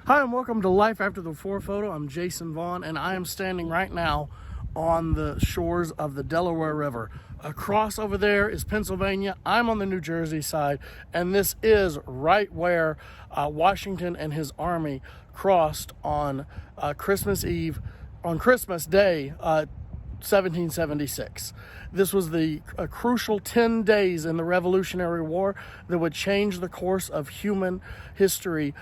Hi, and welcome to Life After the Before photo. I'm Jason Vaughn, and I am standing right now on the shores of the Delaware River. Across over there is Pennsylvania. I'm on the New Jersey side, and this is right where Washington and his army crossed on Christmas Eve, on Christmas Day, 1776. This was a crucial 10 days in the Revolutionary War that would change the course of human history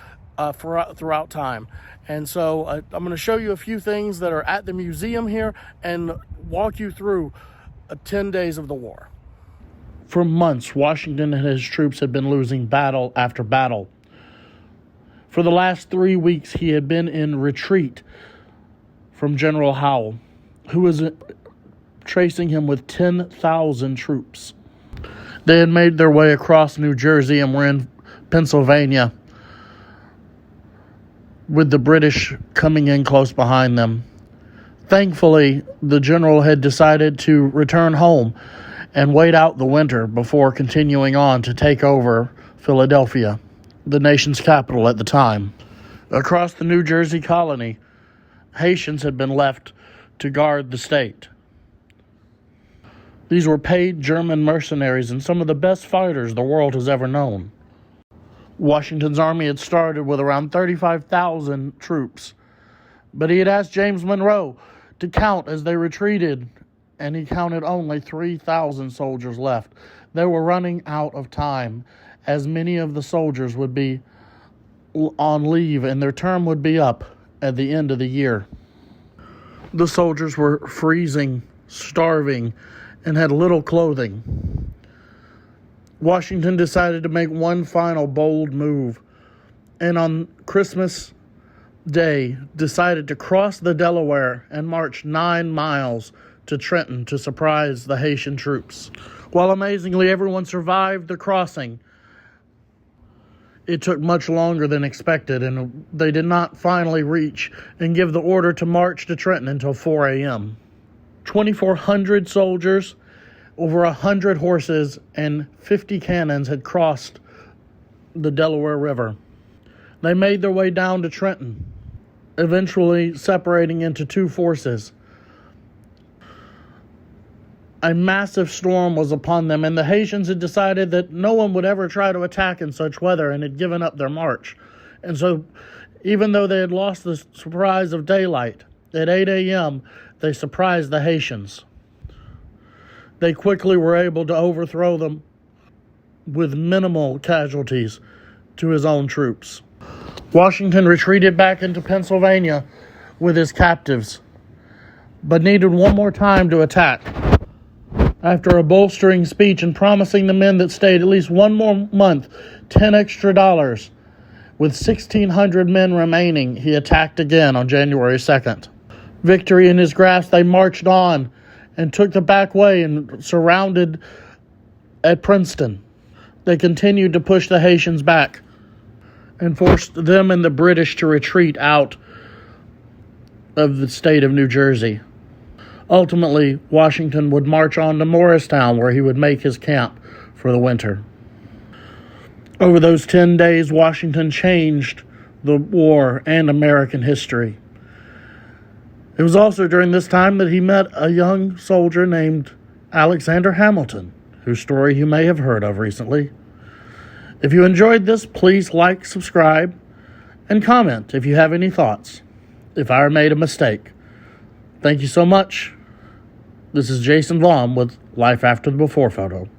throughout time. And so I'm going to show you a few things that are at the museum here and walk you through 10 days of the war. For months, Washington and his troops had been losing battle after battle. For the last 3 weeks, he had been in retreat from General Howe, who was tracing him with 10,000 troops. They had made their way across New Jersey and were in Pennsylvania, with the British coming in close behind them. Thankfully, the general had decided to return home and wait out the winter before continuing on to take over Philadelphia, the nation's capital at the time. Across the New Jersey colony, Haitians had been left to guard the state. These were paid German mercenaries and some of the best fighters the world has ever known. Washington's army had started with around 35,000 troops, but he had asked James Monroe to count as they retreated, and he counted only 3,000 soldiers left. They were running out of time, as many of the soldiers would be on leave and their term would be up at the end of the year. The soldiers were freezing, starving, and had little clothing. Washington decided to make one final bold move, and on Christmas Day decided to cross the Delaware and march 9 miles to Trenton to surprise the Haitian troops. While amazingly everyone survived the crossing, it took much longer than expected, and they did not finally reach and give the order to march to Trenton until 4 a.m. 2,400 soldiers, over 100 horses, and 50 cannons had crossed the Delaware River. They made their way down to Trenton, eventually separating into two forces. A massive storm was upon them, and the Haitians had decided that no one would ever try to attack in such weather and had given up their march. And so, even though they had lost the surprise of daylight, at 8 a.m., they surprised the Haitians. They quickly were able to overthrow them with minimal casualties to his own troops. Washington retreated back into Pennsylvania with his captives, but needed one more time to attack. After a bolstering speech and promising the men that stayed at least one more month $10 extra, with 1,600 men remaining, he attacked again on January 2nd. Victory in his grasp, they marched on and took the back way and surrounded at Princeton. They continued to push the Haitians back and forced them and the British to retreat out of the state of New Jersey. Ultimately, Washington would march on to Morristown, where he would make his camp for the winter. Over those 10 days, Washington changed the war and American history. It was also during this time that he met a young soldier named Alexander Hamilton, whose story you may have heard of recently. If you enjoyed this, please like, subscribe, and comment if you have any thoughts, if I made a mistake. Thank you so much. This is Jason Vaughn with Life After the Before photo.